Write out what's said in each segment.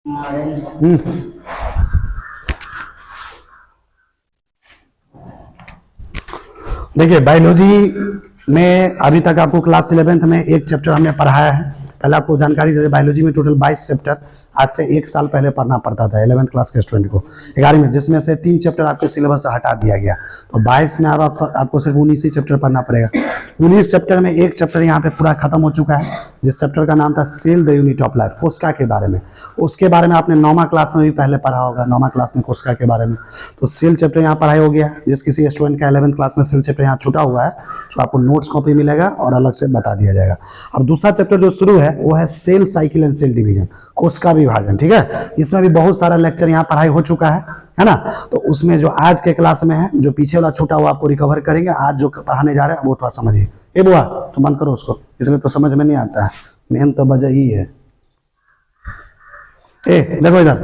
देखिए बायोलॉजी में अभी तक आपको क्लास 11th में एक चैप्टर हमने पढ़ाया है। पहले आपको जानकारी दे दे, बायोलॉजी में टोटल 22 चैप्टर आज से एक साल पहले पढ़ना पड़ता था 11th क्लास के स्टूडेंट को 11वीं में, जिसमें से 3 चैप्टर आपके सिलेबस से हटा दिया गया। तो 22 में अब आपको सिर्फ 19 ही चैप्टर पढ़ना पड़ेगा। 19 चैप्टर में एक चैप्टर यहाँ पे पूरा खत्म हो चुका है, जिस चैप्टर का नाम था cell the unit of life, कोशिका के बारे में। उसके बारे में आपने 9वां क्लास में भी पहले पढ़ा होगा, 9वां क्लास में कोशिका के बारे में। तो सेल चैप्टर यहाँ पढ़ाई हो गया। जिस किसी स्टूडेंट का 11th क्लास में सेल चैप्टर यहाँ छूटा हुआ है, तो आपको नोट्स कॉपी मिलेगा और अलग से बता दिया जाएगा। अब दूसरा चैप्टर जो शुरू है वो है cell cycle and cell division, कोशिका विभाजन। ठीक है, इसमें भी बहुत सारा लेक्चर यहाँ पढ़ाई हो चुका है ना। तो उसमें जो आज के क्लास में है, जो पीछे वाला छूटा हुआ आपको रिकवर करेंगे। आज जो पढ़ाने जा रहे हैं वो थोड़ा समझिए। ए बुआ तो बंद करो उसको, इसमें तो समझ में नहीं आता है, मेन तो वजह ही है। देखो इधर,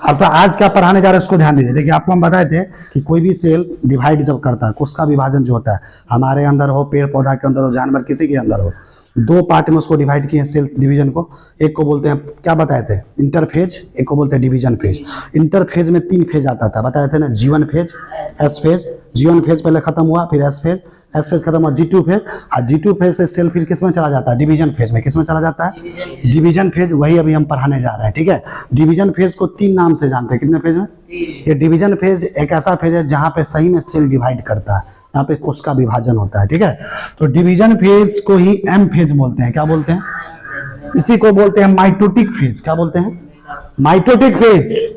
अब तो आज क्या पढ़ाने जा रहे हैं उसको ध्यान दीजिए। देखिए आपको हम बताए थे कि कोई भी सेल डिवाइड जब करता है, कोशिका विभाजन जो होता है, हमारे अंदर हो, पेड़ पौधा के अंदर हो, जानवर किसी के अंदर हो, 2 पार्ट में उसको डिवाइड किए सेल डिवीजन को। एक को बोलते हैं, क्या बताए थे, इंटरफेज, एक को बोलते हैं डिवीजन फेज। इंटरफेज में 3 फेज आता था, बताए थे ना, जीवन फेज, एस फेज। जीवन फेज पहले खत्म हुआ, फिर एस फेज, एस फेज खत्म हुआ, G2 फेज। और G2 फेज से सेल फिर किस में चला जाता है, डिवीजन फेज में। किस में चला जाता है, डिवीजन फेज। वही अभी हम पढ़ाने जा रहे हैं। ठीक है, डिवीजन फेज को 3 नाम से जानते हैं। कितने फेज में, ये डिवीजन फेज एक ऐसा फेज है जहां पे सही में सेल डिवाइड करता है, यहाँ पे कोशिका विभाजन होता है। ठीक है, तो डिवीजन फेज को ही एम फेज बोलते हैं। क्या बोलते हैं, इसी को बोलते हैं माइटोटिक फेज। क्या बोलते हैं, माइटोटिक फेज।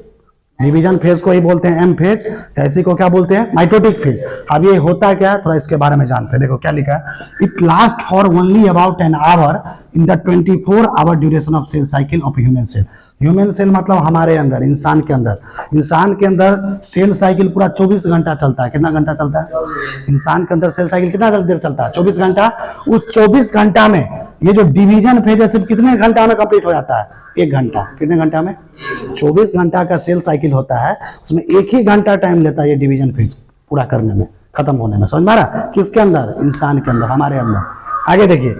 डिवीजन फेज को ही बोलते हैं एम फेज, इसी को क्या बोलते हैं, माइटोटिक फेज। अब ये होता क्या है, थोड़ा इसके बारे में जानते हैं। देखो क्या लिखा है, it last for only about an hour in the 24 hour duration of cell cycle of human cell. Human cell मतलब हमारे अंदर, इंसान के अंदर। इंसान के अंदर सेल साइकिल पूरा 24 घंटा चलता है। कितना घंटा चलता है, इंसान के अंदर सेल साइकिल कितना देर चलता है, 24 घंटा। उस 24 घंटा में ये जो डिवीजन फेज है सिर्फ कितने घंटा में कंप्लीट हो जाता है, 1 घंटा। कितने घंटा में, 24 घंटा का सेल साइकिल होता है, उसमें 1 ही घंटा टाइम लेता है ये डिवीजन फेज पूरा करने में, खत्म होने में। समझ में आ रहा, किसके अंदर, इंसान के अंदर, हमारे अंदर। आगे देखिए,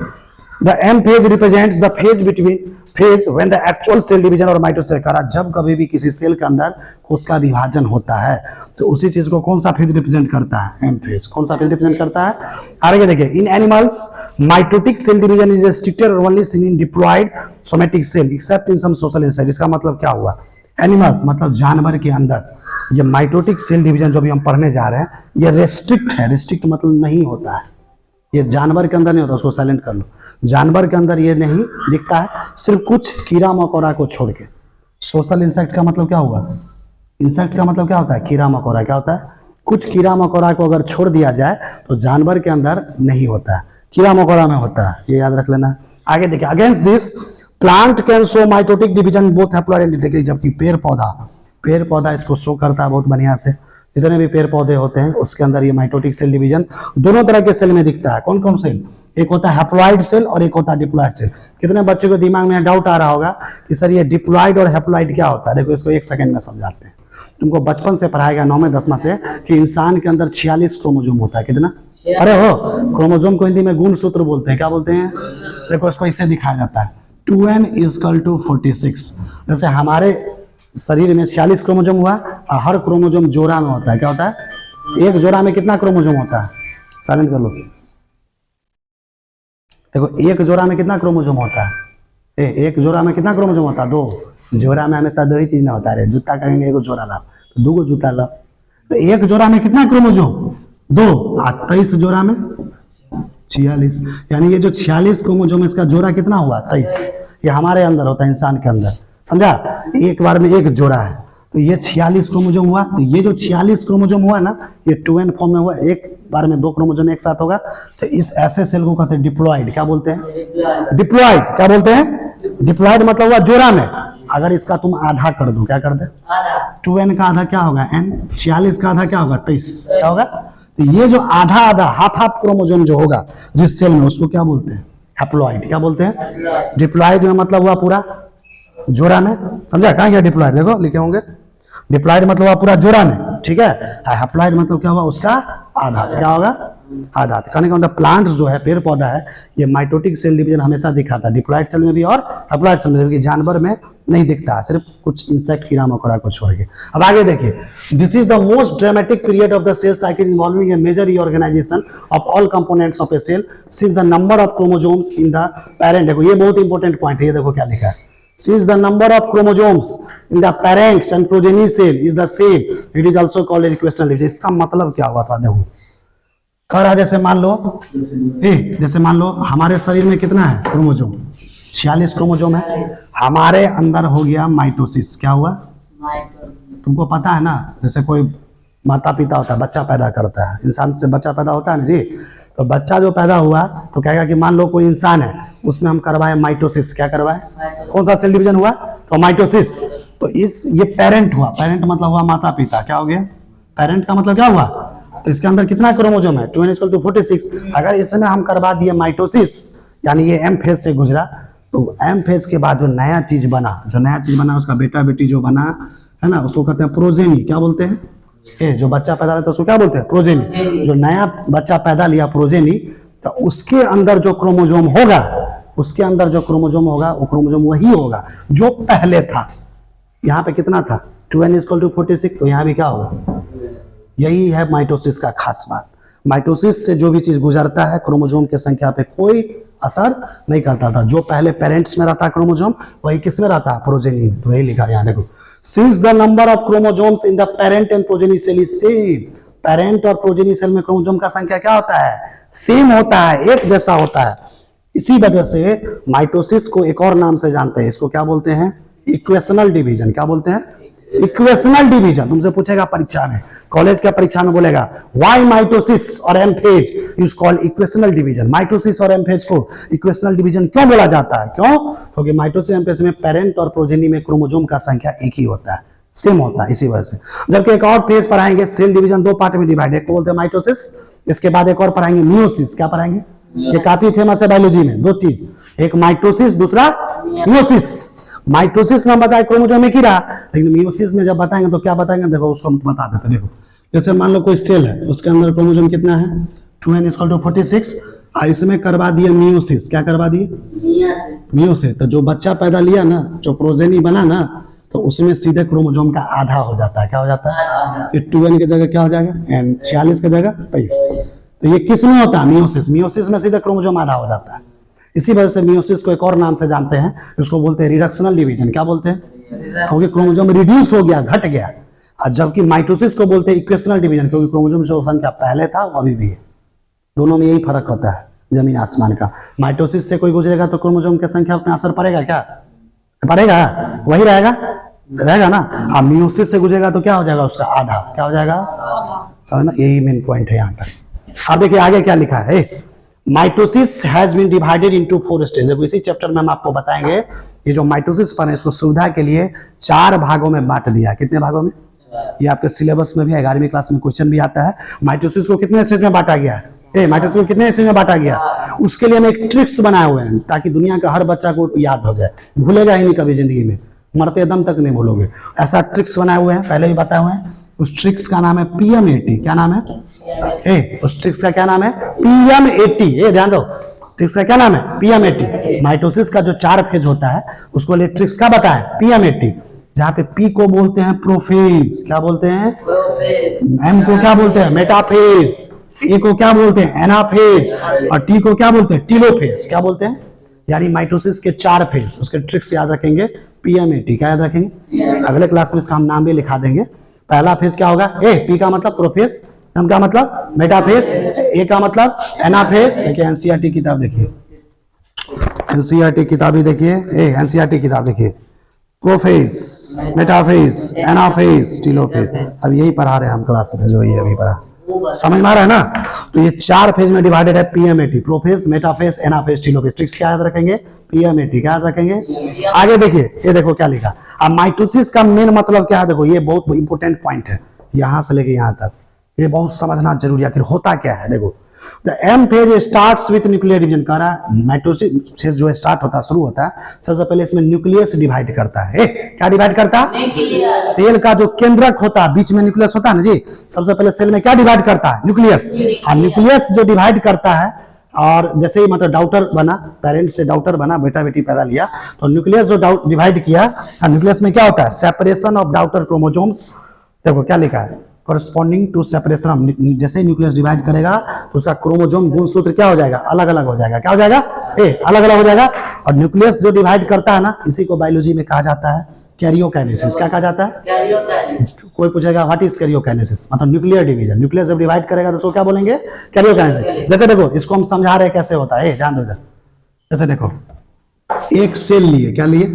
the M phase represents the phase between phase when the actual cell division और माइटोसिस करा। जब कभी भी किसी सेल के अंदर कोशिका विभाजन होता है तो उसी चीज को कौन सा फेज रिप्रेजेंट करता है, एम फेज। कौन सा फेज रिप्रेजेंट करता है, आगे देखिए, in animals mitotic cell division is restricted और only seen in diploid somatic cell except in some social insect. इसका मतलब क्या हुआ, एनिमल्स मतलब जानवर के अंदर ये माइटोटिक सेल डिवीजन जो भी हम पढ़ने जा रहे हैं, ये रेस्ट्रिक्ट है। रेस्ट्रिक्ट मतलब नहीं होता है, ये जानवर के अंदर नहीं होता, उसको साइलेंट कर लो। जानवर के अंदर ये नहीं दिखता है, सिर्फ कुछ कीड़ा मकोड़ा को छोड़ के। सोशल इंसेक्ट का मतलब क्या हुआ, इंसेक्ट का मतलब क्या होता है, कीड़ा मकोड़ा। क्या होता है, कुछ कीड़ा मकोड़ा को अगर छोड़ दिया जाए तो जानवर के अंदर नहीं होता है, कीड़ा मकोड़ा में होता है, ये याद रख लेना। आगे देखिए, against this plant can show mitotic division both haploid and diploid. जबकि पेड़ पौधा इसको शो करता है बहुत बढ़िया से। जितने भी पेड़ पौधे होते हैं उसके अंदर ये माइटोटिक सेल डिवीजन दोनों तरह के सेल में दिखता है। कौन कौन सेल, एक होता है हैप्लॉइड सेल और एक होता है डिप्लॉइड सेल। कितने बच्चों के दिमाग में डाउट आ रहा होगा कि सर ये डिप्लॉइड और हैप्लॉइड क्या होता है। देखो इसको 1 सेकंड में समझाते हैं। तुमको बचपन से पढ़ाया गया 9वें 10वां से कि इंसान के अंदर 46 क्रोमोजोम होता है। कितना, अरे हो, क्रोमोजोम को हिंदी में गुणसूत्र बोलते हैं। क्या बोलते हैं, देखो इसको इससे दिखाया जाता है, 2n = 46। जैसे हमारे शरीर में 46 क्रोमोजोम हुआ और हर क्रोमोजोम जोड़ा में होता है। क्या होता है, एक जोड़ा में कितना क्रोमोजोम होता है, साइलेंट कर लो। देखो एक जोड़ा में कितना क्रोमोजोम होता है, एक जोड़ा में कितना क्रोमोजोम होता है, 2। जोड़ा में हमेशा 2 ही चीज ना होता है। जूता कहेंगे एगो जोड़ा लाओ तो 2 जूता लाओ। तो एक जोड़ा में कितना क्रोमोजोम, 2। 23 जोड़ा में 46, यानी ये जो 46 क्रोमोजोम इसका जोड़ा कितना हुआ, 23। ये हमारे अंदर होता है, इंसान के अंदर, समझा। एक बार में एक जोड़ा है तो ये 46 क्रोमोजोम हुआ। तो ये जो 46 क्रोमोजोम हुआ ना, ये 2n फॉर्म में हुआ, एक बार में 2 क्रोमोजोम एक साथ होगा। तो इस ऐसे सेल को कहते हैं डिप्लॉइड। क्या बोलते हैं, डिप्लॉइड। क्या बोलते हैं, डिप्लॉइड मतलब हुआ जोड़ा में। अगर इसका तुम आधा कर दो, क्या कर दे, 2n का आधा क्या होगा, n। 46 का आधा क्या होगा, 23। क्या होगा, तो ये जो आधा आधा हाफ क्रोमोजोम जो होगा जिस सेल में, उसको क्या बोलते हैं, हैप्लॉइड। क्या बोलते हैं, डिप्लॉइड में मतलब हुआ पूरा जोड़ा में। समझा, कहाँ गया डिप्लॉइड, देखो लिखे होंगे। डिप्लॉइड मतलब हुआ पूरा जोड़ा में, ठीक है। हैप्लॉइड मतलब क्या हुआ, उसका आधा, क्या होगा आधा। कहने का मतलब प्लांट्स जो है, पेड़ पौधा है, ये माइटोटिक सेल डिवीजन हमेशा दिखाता है, डिप्लॉइड सेल में भी और हैप्लॉइड सेल में भी। जानवर में नहीं दिखता है, सिर्फ कुछ इंसेक्ट, कीड़ा मकोड़ा को छोड़ के। अब आगे देखिए, this is the most dramatic period of the cell cycle involving a major reorganisation of all components of a cell since the number of chromosomes in the parent. देखो ये बहुत इंपॉर्टेंट पॉइंट है, ये देखो क्या लिखा है, since the number of chromosomes in the parents and progeny cell is the same, it is also called as equational division। इसका मतलब क्या हुआ था, देखो कह रहा, जैसे मान लो जैसे मान लो हमारे शरीर में कितना है क्रोमोसोम, 46 क्रोमोसोम है। हमारे अंदर हो गया माइटोसिस, क्या हुआ तुमको पता है ना, जैसे कोई माता पिता होता है, बच्चा पैदा करता है, इंसान से बच्चा पैदा होता है ना जी, तो बच्चा जो पैदा हुआ तो कहेगा कि मान लो कोई इंसान है, उसमें हम करवाए माइटोसिस, क्या करवाए, कौन सा सेल डिवीजन हुआ, तो माइटोसिस। तो ये पेरेंट हुआ, पेरेंट मतलब हुआ माता पिता, क्या हो गया, पेरेंट का मतलब क्या हुआ, तो इसके अंदर कितना क्रोमोसोम है, 2n=46। अगर इसमें हम करवा दिए माइटोसिस, यानी ये एम फेज से गुजरा, तो एम फेज के बाद जो नया चीज बना, उसका बेटा बेटी जो बना है ना, उसको कहते हैं प्रोजेनी। क्या बोलते हैं, जो बच्चा पैदा लेता है उसको क्या बोलते हैं, प्रोजेनी। जो नया बच्चा पैदा लिया प्रोजेनी, तो उसके अंदर जो क्रोमोसोम होगा, वो क्रोमोसोम वही होगा जो पहले था। यहाँ पे कितना था, 2n=46, तो यहाँ भी क्या होगा, यही है माइटोसिस का खास बात। माइटोसिस से जो भी चीज गुजरता है, क्रोमोसोम की संख्या पे कोई असर नहीं करता था। जो पहले पेरेंट्स में रहता है क्रोमोसोम, वही किस में रहता है, प्रोजेनी में। तो यही लिखा है यहाँ देखो, since the number of chromosomes in the parent and progeny cell is same, parent और प्रोजेनी सेल में क्रोमोसोम का संख्या क्या होता है, सेम होता है, एक जैसा होता है। इसी वजह से माइटोसिस को एक और नाम से जानते हैं, इसको क्या बोलते हैं, इक्वेशनल डिवीजन। क्या बोलते हैं, इक्वेशनल डिवीजन। तुमसे पूछेगा परीक्षा में, कॉलेज का परीक्षा में बोलेगा, व्हाई माइटोसिस और M phase is called equational division. Mitosis और एम फेज को इक्वेशनल डिवीजन क्यों बोला जाता है, क्यों, क्योंकि माइटोसिस एम फेज में पेरेंट और प्रोजेनी में क्रोमोसोम का संख्या एक ही होता है, सेम होता है, इसी वजह से। जबकि एक और पेज पढ़ाएंगे, सेल डिवीजन दो पार्ट में डिवाइड, एक को बोलते हैं माइटोसिस, इसके बाद एक और पढ़ाएंगे मियोसिस। क्या पढ़ाएंगे, ये काफी फेमस है बायोलॉजी में, दो चीज, एक माइटोसिस, दूसरा मियोसिस। माइटोसिस में बताया क्रोमोसोम एक ही रहा, लेकिन मियोसिस में जब बताएंगे तो क्या बताएंगे, देखो उसको हम बता देते। देखो जैसे मान लो कोई सेल है, उसके अंदर क्रोमोसोम कितना है, 2n=46, इसमें करवा दिए मियोसिस। क्या करवा दिए, मियोसिस। तो जो बच्चा पैदा लिया ना, जो प्रोजेनी बना ना, तो उसमें सीधे क्रोमोसोम का आधा हो जाता है। क्या हो जाता है, फिर 2n की जगह क्या हो जाएगा, 46 की जगह 23। तो ये किस में होता है, मियोसिस। मियोसिस में सीधे क्रोमोसोम आधा हो जाता है। इसी वजह से मियोसिस को एक और नाम से जानते हैं, इसको बोलते हैं रिडक्शनल डिवीजन। क्या बोलते हैं, क्योंकि क्रोमोसोम रिड्यूस हो गया, घट गया। और जबकि माइटोसिस को बोलते हैं इक्वेशनल डिवीजन, क्योंकि क्रोमोसोम की संख्या पहले था और अभी भी है। दोनों में यही फर्क होता है, जमीन आसमान का। माइटोसिस से कोई गुजरेगा तो क्रोमोसोम की संख्या पर असर पड़ेगा, क्या पड़ेगा, वही रहेगा ना। हाँ, मियोसिस से गुजरेगा तो क्या हो जाएगा, उसका आधा। क्या हो जाएगा, समझना, यही मेन पॉइंट है यहाँ तक। अब देखिए आगे क्या लिखा है, mitosis has been divided into 4 stage. देखो इसी चैप्टर में हम आपको बताएंगे, ये जो माइटोसिस पर है, इसको सुविधा के लिए 4 भागों में बांट दिया। कितने भागों में, ये आपके सिलेबस में भी है, 11वीं क्लास में क्वेश्चन भी आता है। माइटोसिस को कितने स्टेज में बांटा गया है, माइटोसिस को कितने स्टेज में बांटा गया, उसके लिए हम एक ट्रिक्स बनाए हुए हैं, ताकि दुनिया का हर बच्चा को याद हो जाए, भूलेगा ही नहीं कभी जिंदगी में, मरते दम तक नहीं भूलोगे। ऐसा ट्रिक्स बनाए हुए हैं, पहले ही बताए हुए हैं। उस ट्रिक्स का नाम है PMAT। क्या नाम है, उस ट्रिक्स का क्या नाम है, PMAT। ध्यान दो, ट्रिक्स का क्या नाम है, PMAT। माइटोसिस का जो 4 फेज होता है, उसको लिए ट्रिक्स का बताएं, PMAT। जहां पे P को बोलते हैं प्रोफेज। क्या बोलते हैं, M को क्या बोलते हैं, मेटाफेज। A को क्या बोलते हैं, एनाफेज। और T को क्या बोलते हैं, टीलोफेज। क्या बोलते हैं, यानी माइटोसिस के 4 फेज, उसके ट्रिक्स याद रखेंगे, PMAT। क्या याद रखेंगे, अगले क्लास में इसका हम नाम भी लिखा देंगे। पहला फेज क्या होगा, P का मतलब प्रोफेज, M का मतलब मेटाफेज, A का मतलब एनाफेज। देखिए एनसीईआरटी किताब देखिए, एनसीईआरटी किताब ही देखिए, एनसीईआरटी किताब देखिए, प्रोफेज, मेटाफेज, एनाफेज, टीलोफेज। अब यही पढ़ा रहे हैं हम क्लास में, जो ये अभी पढ़ा, समझ में आ रहा है ना। तो ये 4 फेज में डिवाइडेड है, PMAT, prophase, metaphase, anaphase, telophase. Tricks क्या याद रखेंगे, PMAT। क्या याद रखेंगे, आगे देखिए, ये देखो क्या लिखा। अब माइटोसिस का मेन मतलब क्या है, देखो ये बहुत इंपॉर्टेंट पॉइंट है, यहां से लेके यहां तक, ये बहुत समझना जरूरी है। आखिर होता क्या है, देखो the M phase starts with nuclear division, कह रहा है माइटोसिस फेज जो स्टार्ट होता है, शुरू होता है, सबसे पहले इसमें न्यूक्लियस डिवाइड करता है। क्या डिवाइड करता है? सेल का जो केंद्रक होता है, बीच में न्यूक्लियस होता है ना जी, सबसे पहले सेल में क्या डिवाइड करता है? न्यूक्लियस। और न्यूक्लियस जो डिवाइड करता है, और जैसे ही मतलब डॉटर बना, पेरेंट से डॉटर बना, बेटा बेटी पैदा लिया, तो न्यूक्लियस जो डिवाइड किया, न्यूक्लियस में क्या होता है? Separation of daughter chromosomes. देखो क्या लिखा है, corresponding to separation of, जैसे ही न्यूक्लियस डिवाइड करेगा तो उसका क्रोमोसोम गुणसूत्र क्या हो जाएगा? अलग अलग हो जाएगा। क्या हो जाएगा? अलग अलग हो जाएगा। और न्यूक्लियस जो डिवाइड करता है ना, इसी को बायोलॉजी में कहा जाता है कैरियोकाइनेसिस। क्या कहा जाता है? कोई पूछेगा व्हाट इज कैरियोकाइनेसिस, मतलब न्यूक्लियर डिवीजन। न्यूक्लियस जब डिवाइड करेगा तो उसको क्या बोलेंगे? कैरियोकाइनेसिस। जैसे देखो, इसको हम समझा रहे हैं कैसे होता है, ध्यान दो इधर। जैसे देखो, एक सेल लिए, क्या लिए?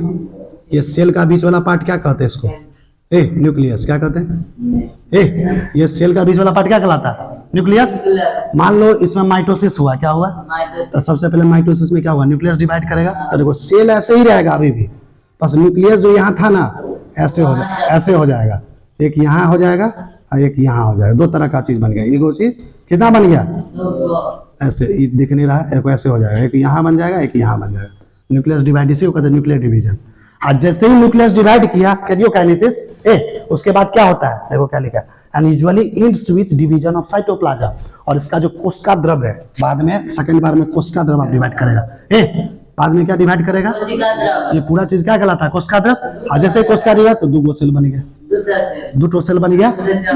ये सेल का बीच वाला पार्ट क्या कहते हैं इसको? न्यूक्लियस। क्या कहते हैं? ये सेल का बीच वाला पार्ट क्या कहलाता है? न्यूक्लियस। मान लो इसमें माइटोसिस हुआ, क्या हुआ? तो सबसे पहले माइटोसिस में क्या हुआ? न्यूक्लियस डिवाइड करेगा। तो देखो सेल ऐसे ही रहेगा अभी भी, बस न्यूक्लियस जो यहाँ था ना, ऐसे हो जाएगा। एक यहाँ हो जाएगा और एक यहाँ हो जाएगा। दो तरह का चीज बन गया। एक चीज कितना बन गया? ऐसे दिख नहीं रहा है, ऐसे हो जाएगा। एक यहाँ बन जाएगा, एक यहाँ बन जाएगा। न्यूक्लियस डिवाइड, इसी को कहते हैं न्यूक्लियर डिवीजन। आज जैसे ही न्यूक्लियस डिवाइड किया, कैरियोकाइनेसिस, उसके बाद क्या होता है? देखो क्या लिखा है, and usually ends with division of cytoplasm. और इसका जो कोशिका द्रव्य है, बाद में सेकंड बार में कोशिका द्रव्य डिवाइड करेगा। बाद में क्या डिवाइड करेगा? ये पूरा चीज क्या कहलाता है? कोशिका द्रव्य। और जैसे कोशिका द्रव्य तो दो सेल बन गया, दो सेल बन गया।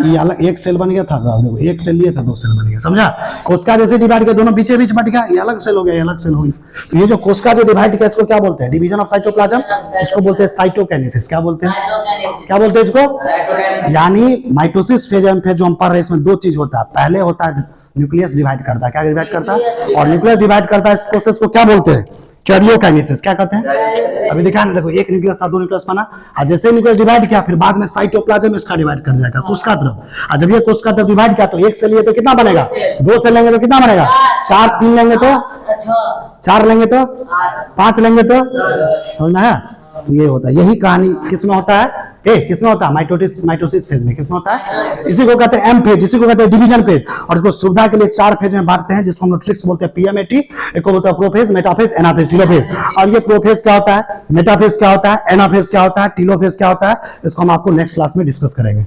ये अलग एक सेल बन गया था, देखो एक सेल लिए था, दो सेल बन गया। समझा? कोशिका जैसे डिवाइड किया, दोनों बीचे बीच बट गया, ये अलग सेल हो गया, ये अलग सेल हो गया। तो ये जो कोशिका जो डिवाइड किया, इसको क्या बोलते हैं? Division of cytoplasm. इसको बोलते हैं साइटोकाइनेसिस। क्या बोलते हैं? क्या बोलते हैं इसको? यानी माइटोसिस फेज, एम फेज जो हम पढ़ रहे हैं, इसमें दो चीज होता है। पहले होता है न्यूक्लियस डिवाइड करता है, क्या डिवाइड करता है? और न्यूक्लियस डिवाइड करता है, इस प्रोसेस को क्या बोलते हैं? कैरियोकाइनेसिस। क्या कहते हैं? अभी दिखा ना, देखो एक न्यूक्लियस था, दो न्यूक्लियस बना, और जैसे न्यूक्लियस डिवाइड किया, फिर बाद में साइटोप्लाज्म इसका डिवाइड कर जाएगा, कोशिका द्रव्य। और जब ये कोशिका द्रव्य डिवाइड किया, तो एक सेल लिए तो कितना बनेगा? दो सेल लेंगे तो कितना बनेगा? चार। तीन लेंगे तो चार, लेंगे तो पांच, लेंगे तो, समझना है? ये होता है, यही कहानी किसमें होता है? किसमें होता है? माइटोसिस फेज में। किसमें होता है? इसी को कहते हैं एम फेज, इसी को कहते हैं डिवीजन फेज। और इसको सुविधा के लिए चार फेज में बांटते हैं, जिसको हम लोग ट्रिक्स बोलते हैं, पीएमएटी। एक को बोलते हैं प्रोफेज, मेटाफेज, एनाफेज, टीलोफेज। और ये प्रोफेज क्या होता है, मेटाफेज क्या होता है, एनाफेज क्या होता है, टीलोफेज क्या होता है, इसको हम आपको नेक्स्ट क्लास में डिस्कस करेंगे।